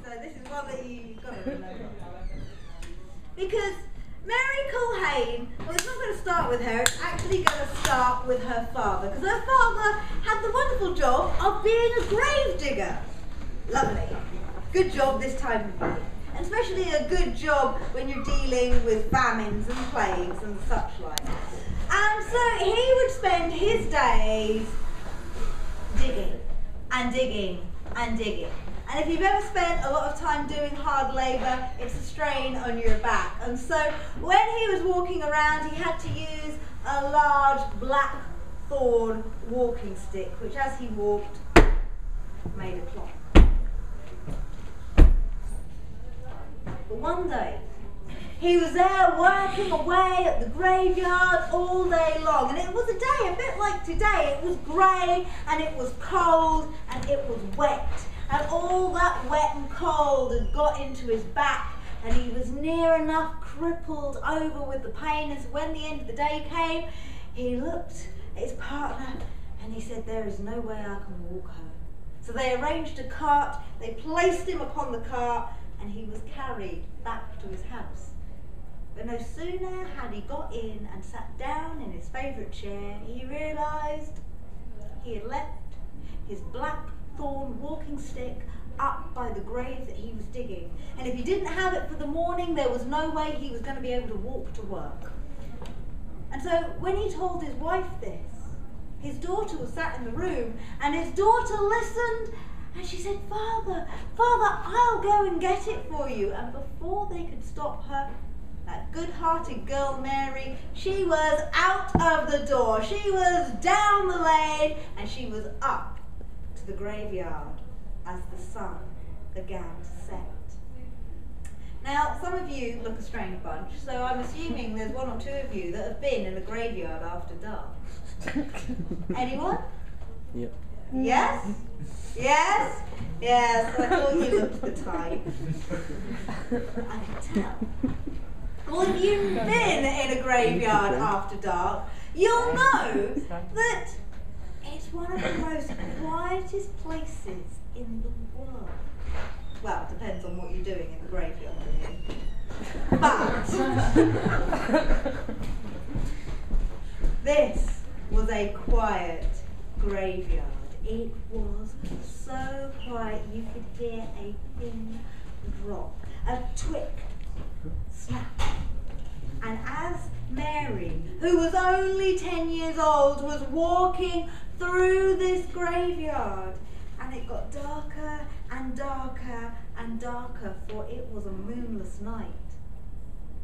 so this is one that you've got to remember. Because Mary Culhane, well, it's not going to start with her, it's actually going to start with her father, because her father had the wonderful job of being a grave digger. Lovely. Good job this time of year. And especially a good job when you're dealing with famines and plagues and such like. And so he would spend his days digging and digging and digging. And if you've ever spent a lot of time doing hard labour, it's a strain on your back. And so when he was walking around, he had to use a large black thorn walking stick, which as he walked, made a clock. But one day, he was there working away at the graveyard all day long, and it was a day a bit like today. It was grey and it was cold and it was wet, and all that wet and cold had got into his back, and he was near enough crippled over with the pain. And so when the end of the day came, he looked at his partner and he said, "There is no way I can walk home." So they arranged a cart, they placed him upon the cart, and he was carried back to his house. But no sooner had he got in and sat down in his favourite chair, he realised he had left his black thorn walking stick up by the grave that he was digging. And if he didn't have it for the morning, there was no way he was going to be able to walk to work. And so when he told his wife this, his daughter was sat in the room, and his daughter listened, and she said, "Father, Father, I'll go and get it for you." And before they could stop her, that good-hearted girl, Mary, she was out of the door. She was down the lane, and she was up to the graveyard as the sun began to set. Now, some of you look a strange bunch, so I'm assuming there's one or two of you that have been in a graveyard after dark. Anyone? Yep. Yes? Yes? Yes, I thought you looked the type. I can tell. Well, if you've been in a graveyard after dark, you'll know that it's one of the most quietest places in the world. Well, it depends on what you're doing in the graveyard. But this was a quiet graveyard. It was so quiet you could hear a pin drop, a twig snap. And as Mary, who was only 10 years old, was walking through this graveyard, and it got darker and darker and darker, for it was a moonless night,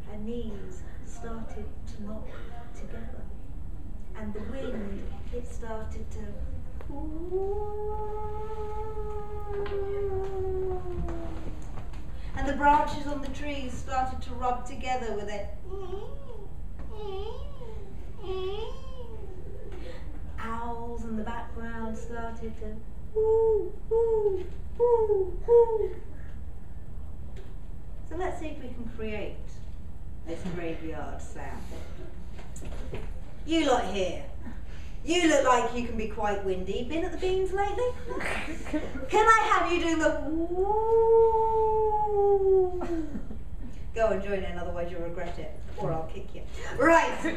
her knees started to knock together, and the wind, it started to and the branches on the trees started to rub together with it. Owls in the background started to So let's see if we can create this graveyard sound. You lot here, you look like you can be quite windy. Been at the Beans lately? Can I have you doing the woo? Go and join in, otherwise you'll regret it, or I'll kick you. Right, so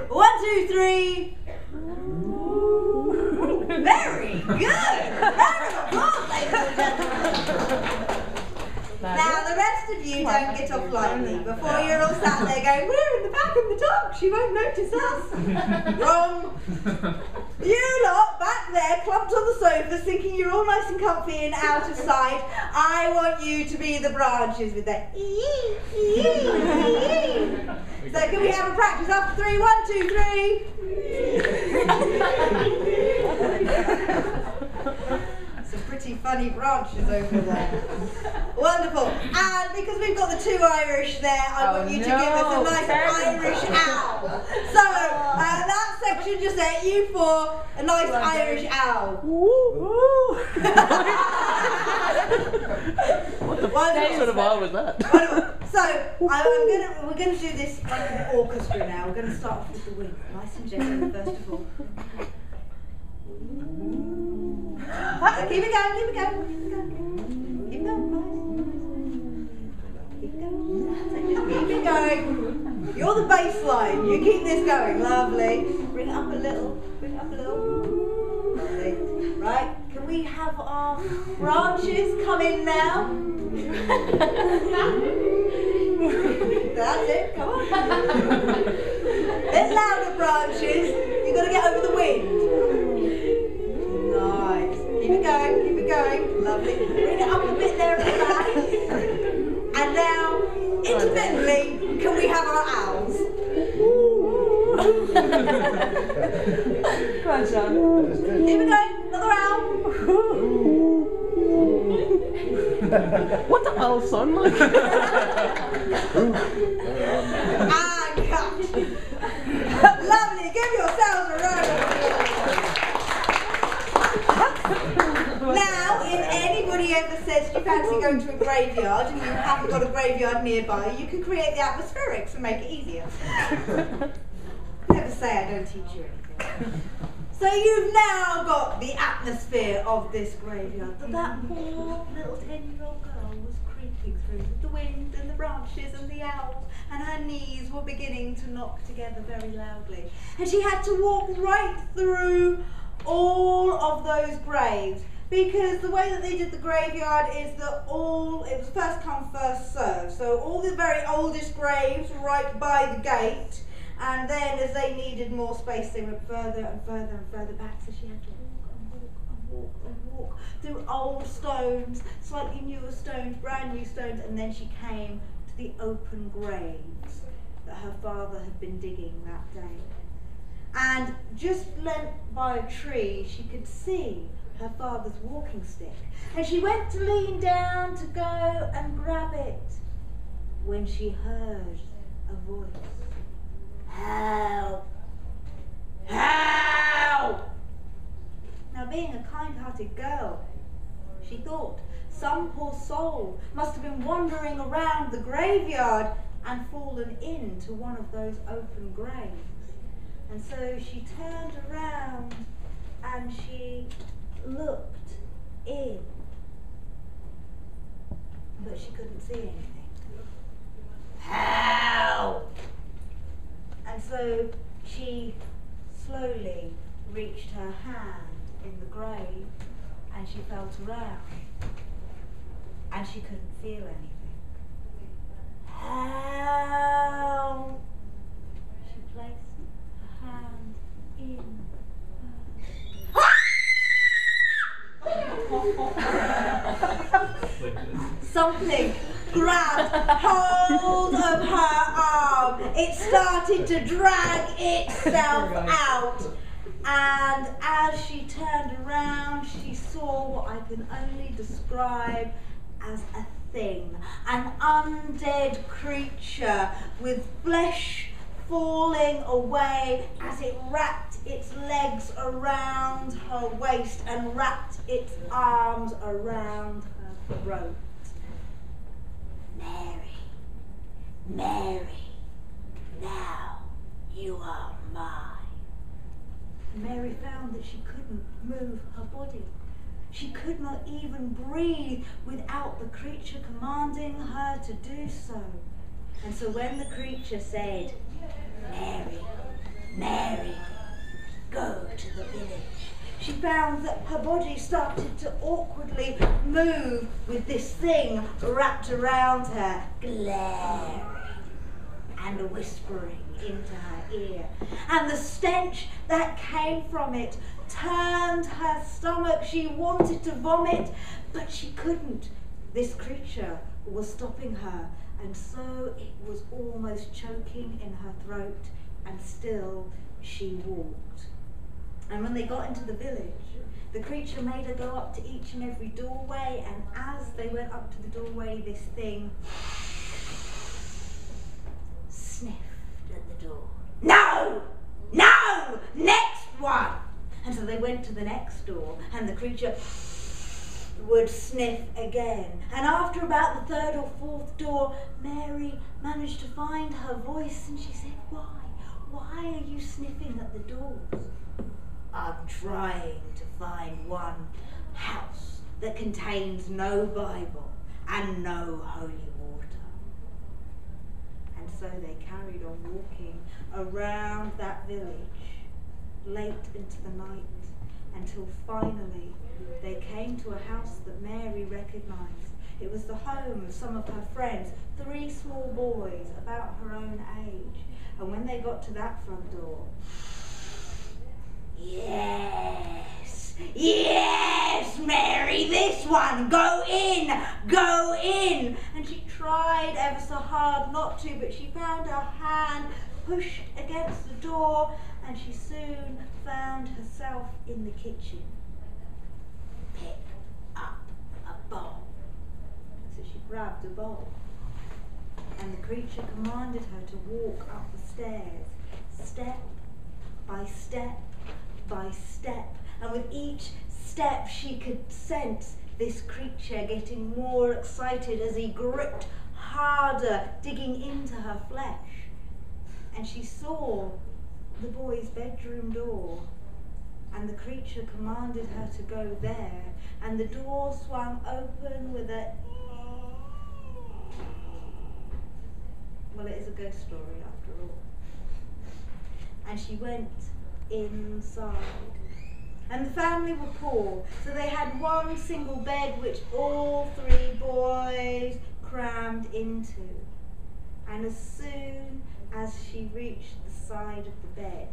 1, 2, 3. Woo. Very good. Round of applause, ladies and gentlemen. Now the rest of you don't get off lightly before you're all sat there going, "We're in the back of the dark, she won't notice us." Wrong. You lot back there clumped on the sofas thinking you're all nice and comfy and out of sight. I want you to be the branches with that So can we have a practice after 3? 1, 2, 3. Some pretty funny branches over there. Wonderful. And because we've got the 2 Irish there, I want you to give us a nice Irish owl. So that section just let you for a nice Irish owl. What sort of owl was that? So we're gonna do this like an orchestra now. We're gonna start off with the wind, nice and gentle first of all. Keep it going, keep it going, keep it going. Keep going, it going. You're the bass line. You keep this going. Lovely. Bring it up a little. Bring it up a little. Lovely. Right. Can we have our branches come in now? That's it. Come on. Bit louder, branches. You've got to get over the wind. Nice. Keep it going. Keep it going. Lovely. Bring it up a bit there at the back. And now, intermittently, can we have our owls? Come on, Sean. Keep it going. Another owl. What the owl sound like? And cut. Lovely. Give yourselves a round of applause. Now, if anybody ever says you fancy going to a graveyard and you haven't got a graveyard nearby, you can create the atmospherics and make it easier. Never say I don't teach you anything. So you've now got the atmosphere of this graveyard that that poor little 10-year-old girl was creeping through with the wind and the branches and the owls, and her knees were beginning to knock together very loudly. And she had to walk right through all of those graves, because the way that they did the graveyard is that it was first come, first served. So all the very oldest graves were right by the gate, and then as they needed more space, they went further and further and further back. So she had to walk and walk and walk and walk through old stones, slightly newer stones, brand new stones, and then she came to the open graves that her father had been digging that day. And just lent by a tree, she could see her father's walking stick. And she went to lean down to go and grab it when she heard a voice. Help! Help! Now, being a kind-hearted girl, she thought some poor soul must have been wandering around the graveyard and fallen into one of those open graves. And so she turned around and she looked in, but she couldn't see anything. Help! And so she slowly reached her hand in the grave and she felt around and she couldn't feel anything. Help! She placed her hand in Something grabbed hold of her arm. It started to drag itself out. And as she turned around, she saw what I can only describe as a thing. An undead creature with flesh falling away as it wrapped its legs around her waist and wrapped its arms around her throat. Mary, Mary, now you are mine. Mary found that she couldn't move her body. She could not even breathe without the creature commanding her to do so. And so when the creature said, Mary, Mary, go to the village, she found that her body started to awkwardly move with this thing wrapped around her, glaring and whispering into her ear. And the stench that came from it turned her stomach. She wanted to vomit, but she couldn't. This creature was stopping her, and so it was almost choking in her throat, and still she walked. And when they got into the village, the creature made her go up to each and every doorway, and as they went up to the doorway, this thing sniffed at the door. No! No! Next one! And so they went to the next door, and the creature would sniff again. And after about the third or fourth door, Mary managed to find her voice, and she said, Why? Why are you sniffing at the doors? I'm trying to find one house that contains no Bible and no holy water. And so they carried on walking around that village late into the night, until finally they came to a house that Mary recognised. It was the home of some of her friends, 3 small boys about her own age. And when they got to that front door, yes, yes, Mary, this one, go in, go in. And she tried ever so hard not to, but she found her hand pushed against the door, and she soon found herself in the kitchen. Pick up a bowl. So she grabbed a bowl, and the creature commanded her to walk up the stairs, step by step by step. And with each step she could sense this creature getting more excited as he gripped harder, digging into her flesh. And she saw the boy's bedroom door, and the creature commanded her to go there, and the door swung open with a... Well, it is a ghost story after all. And she went inside. And the family were poor, so they had one single bed which all 3 boys crammed into. And as soon as she reached the side of the bed,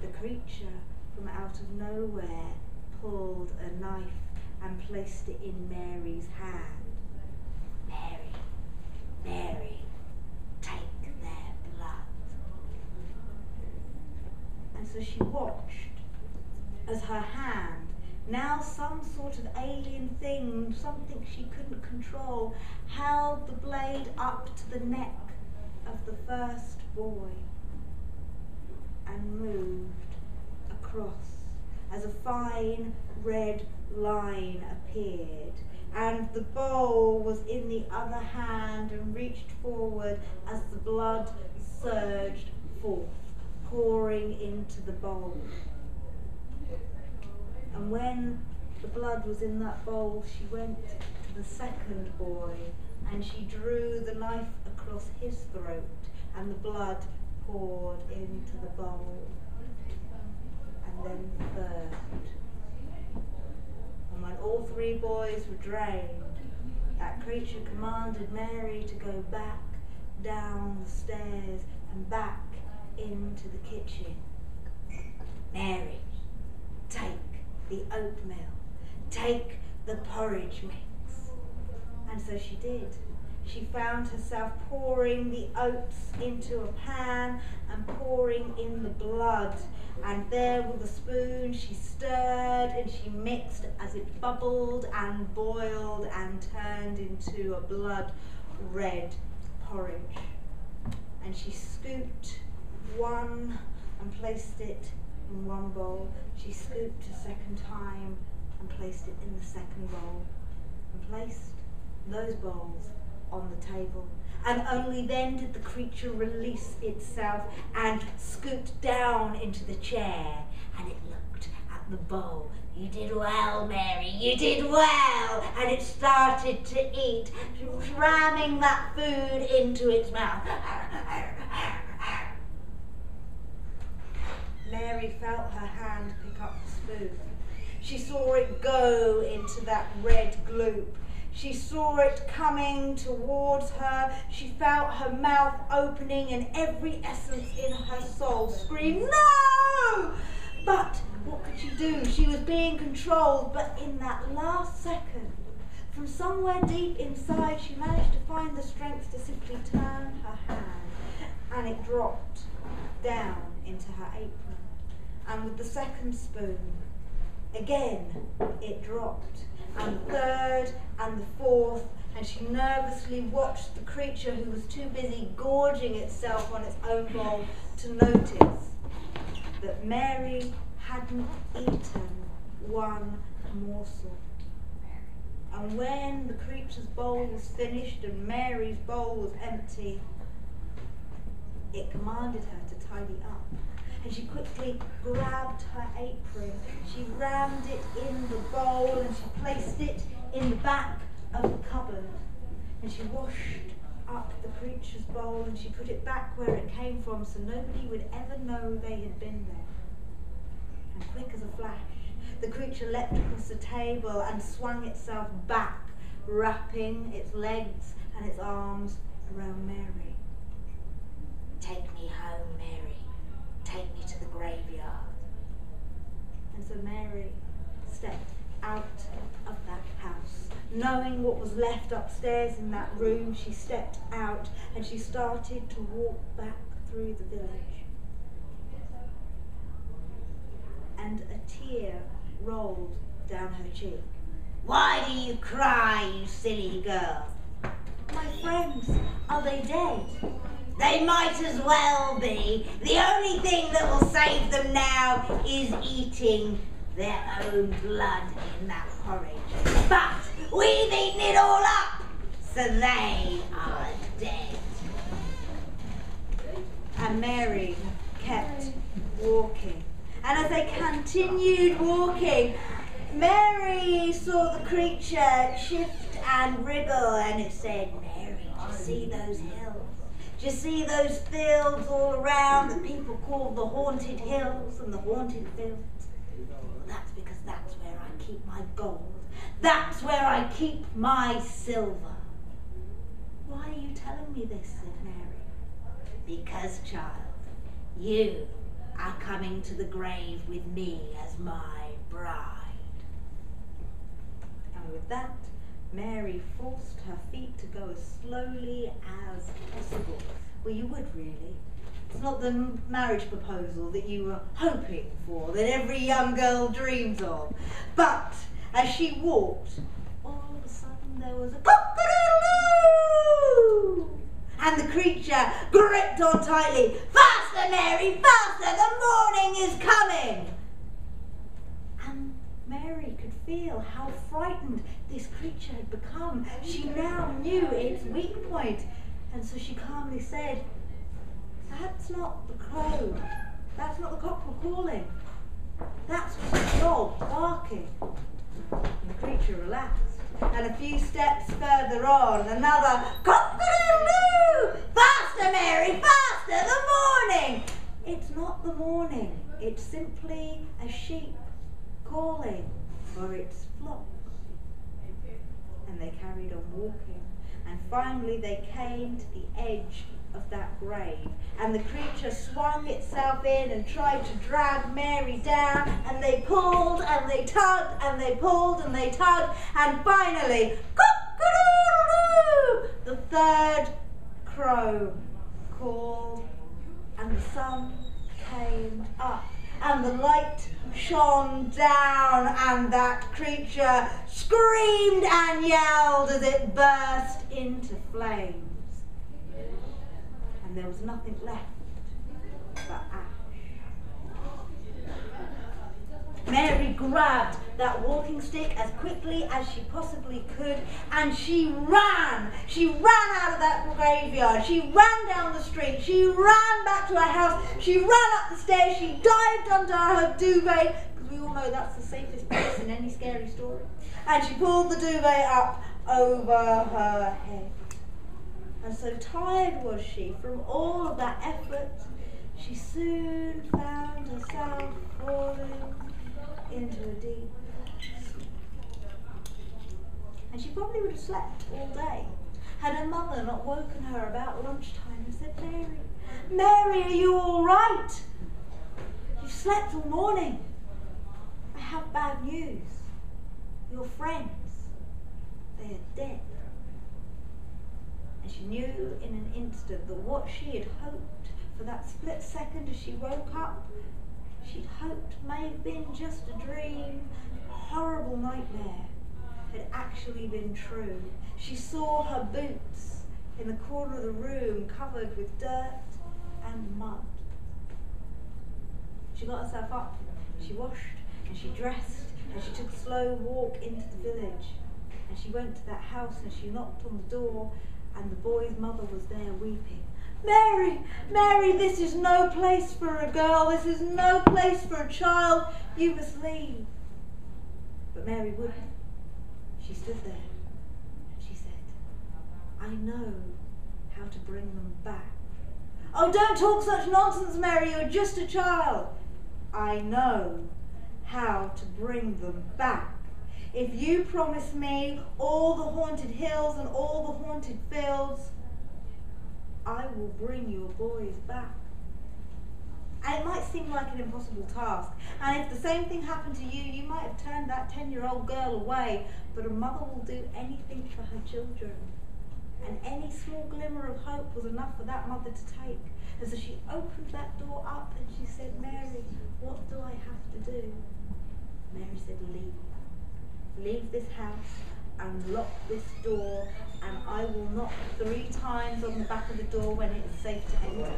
the creature from out of nowhere pulled a knife and placed it in Mary's hand. Mary, Mary, take their blood. And so she watched as her hand, now some sort of alien thing, something she couldn't control, held the blade up to the neck of the first boy and moved across as a fine red line appeared, and the bowl was in the other hand and reached forward as the blood surged forth, pouring into the bowl. And when the blood was in that bowl, she went to the second boy and she drew the knife across his throat, and the blood poured into the bowl. And then the third. And when all 3 boys were drained, that creature commanded Mary to go back down the stairs and back into the kitchen. Mary, take the oatmeal, take the porridge mix. And so she did. She found herself pouring the oats into a pan and pouring in the blood. And there with a spoon she stirred and she mixed as it bubbled and boiled and turned into a blood red porridge. And she scooped one and placed it in one bowl. She scooped a second time and placed it in the second bowl, and placed those bowls on the table. And only then did the creature release itself and scooped down into the chair, and it looked at the bowl. You did well, Mary, you did well. And it started to eat, ramming that food into its mouth. Mary felt her hand pick up the spoon. She saw it go into that red gloop. She saw it coming towards her. She felt her mouth opening and every essence in her soul screamed, no! But what could she do? She was being controlled, but in that last second, from somewhere deep inside, she managed to find the strength to simply turn her hand, and it dropped down into her apron. And with the second spoon, again it dropped, and the third and the fourth, and she nervously watched the creature, who was too busy gorging itself on its own bowl, to notice that Mary hadn't eaten one morsel. And when the creature's bowl was finished and Mary's bowl was empty, it commanded her to tidy up. And she quickly grabbed her apron, she rammed it in the bowl, and she placed it in the back of the cupboard. And she washed up the creature's bowl and she put it back where it came from so nobody would ever know they had been there. And quick as a flash, the creature leapt across the table and swung itself back, wrapping its legs and its arms around Mary. "Take me home, Mary. Take me to the graveyard." And so Mary stepped out of that house. Knowing what was left upstairs in that room, she stepped out and she started to walk back through the village. And a tear rolled down her cheek. "Why do you cry, you silly girl?" "My friends, are they dead?" "They might as well be. The only thing that will save them now is eating their own blood in that porridge. But we've eaten it all up, so they are dead." And Mary kept walking. And as they continued walking, Mary saw the creature shift and wriggle, and it said, "Mary, do you see those hills? Do you see those fields all around that people call the haunted hills and the haunted fields? Well, that's because that's where I keep my gold. That's where I keep my silver." "Why are you telling me this?" said Mary. "Because, child, you are coming to the grave with me as my bride." And with that, Mary forced her feet to go as slowly as possible. Well, you would really. It's not the marriage proposal that you were hoping for, that every young girl dreams of. But as she walked, all of a sudden there was a cock-a-doodle-doo! And the creature gripped on tightly. "Faster, Mary, faster! The morning is coming!" And Mary could feel how frightened this creature had become. She now knew its weak point. And so she calmly said, "That's not the crow. That's not the cockerel calling. That's just a dog barking." And the creature relaxed. And a few steps further on, another cock-a-doodle-doo! "Faster, Mary, faster! The morning!" It's not the morning. It's simply a sheep calling for its flock. And they carried on walking. And finally they came to the edge of that grave, and the creature swung itself in and tried to drag Mary down, and they pulled and they tugged and they pulled and they tugged, and finally, cock-a-doodle-doo! The third crow called, and the sun came up, and the light shone down, and that creature screamed and yelled as it burst into flames. And there was nothing left but ash. Mary grabbed that walking stick as quickly as she possibly could, and she ran. She ran out of that graveyard. She ran down the street. She ran back to her house. She ran up the stairs. She dived under her duvet, because we all know that's the safest place in any scary story. And she pulled the duvet up over her head. And so tired was she from all of that effort, she soon found herself falling into a deep sleep. And she probably would have slept all day had her mother not woken her about lunchtime and said, "Mary, Mary, are you all right? You've slept all morning. I have bad news. Your friends, they are dead." And she knew in an instant that what she had hoped for that split second as she woke up, she'd hoped may have been just a dream, a horrible nightmare, had actually been true. She saw her boots in the corner of the room covered with dirt and mud. She got herself up, she washed and she dressed, and she took a slow walk into the village. And she went to that house and she knocked on the door, and the boy's mother was there weeping. "Mary, Mary, this is no place for a girl. This is no place for a child. You must leave." But Mary wouldn't. She stood there and she said, "I know how to bring them back. Oh, don't talk such nonsense, Mary, you're just a child. I know how to bring them back. If you promise me all the haunted hills and all the haunted fields, I will bring your boys back. And it might seem like an impossible task, and if the same thing happened to you, you might have turned that 10-year-old girl away, but a mother will do anything for her children. And any small glimmer of hope was enough for that mother to take. And so she opened that door up and she said, Mary, what do I have to do? Mary said, leave. Leave this house and lock this door, and I will knock 3 times on the back of the door when it is safe to enter.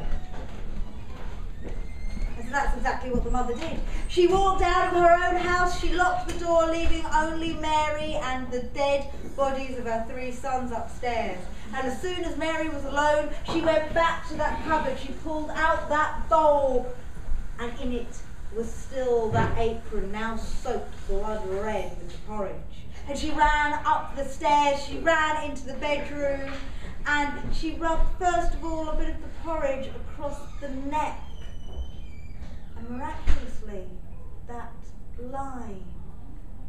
And so that's exactly what the mother did. She walked out of her own house, she locked the door, leaving only Mary and the dead bodies of her 3 sons upstairs. And as soon as Mary was alone, she went back to that cupboard, she pulled out that bowl, and in it was still that apron, now soaked blood red with the porridge. And she ran up the stairs, she ran into the bedroom, and she rubbed first of all a bit of the porridge across the neck. And miraculously, that line,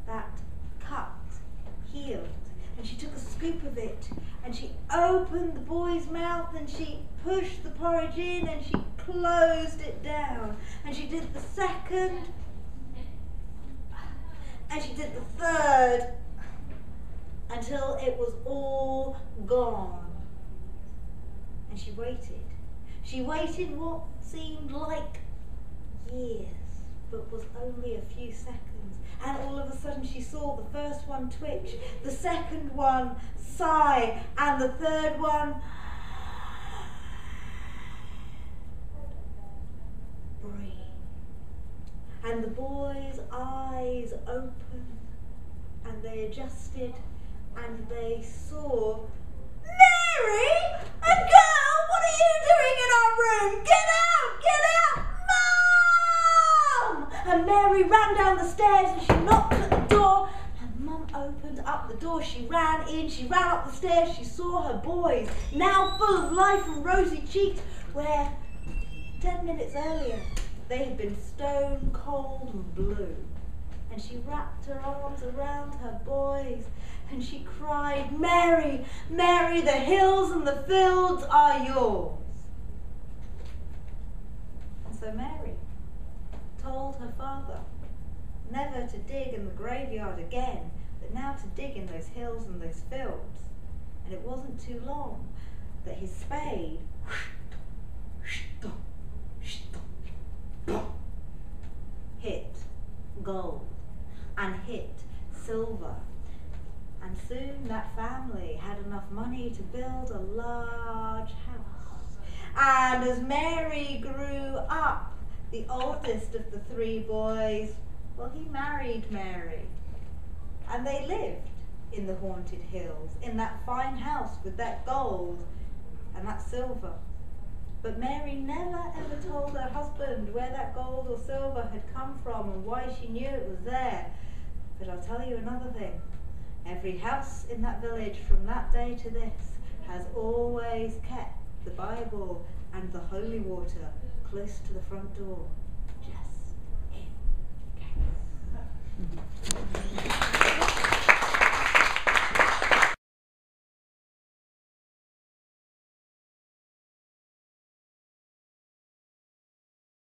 that cut, healed. And she took a scoop of it, and she opened the boy's mouth, and she pushed the porridge in, and she closed it down. And she did the second, and she did the third, until it was all gone. And she waited. She waited what seemed like years, but was only a few seconds. And all of a sudden she saw the first one twitch, the second one sigh, and the third one breathe. And the boy's eyes opened, and they adjusted, and they saw, Mary! A girl! What are you doing in our room? Get out! Get out! Mum! And Mary ran down the stairs and she knocked at the door, and Mum opened up the door. She ran in, she ran up the stairs, she saw her boys, now full of life and rosy cheeked, where 10 minutes earlier they had been stone cold and blue. And she wrapped her arms around her boys and she cried, Mary, Mary, the hills and the fields are yours. And so Mary told her father never to dig in the graveyard again, but now to dig in those hills and those fields. And it wasn't too long that his spade hit gold and hit silver. And soon that family had enough money to build a large house. And as Mary grew up, the oldest of the 3 boys, well, he married Mary. And they lived in the haunted hills, in that fine house with that gold and that silver. But Mary never ever told her husband where that gold or silver had come from and why she knew it was there. But I'll tell you another thing. Every house in that village from that day to this has always kept the Bible and the holy water close to the front door.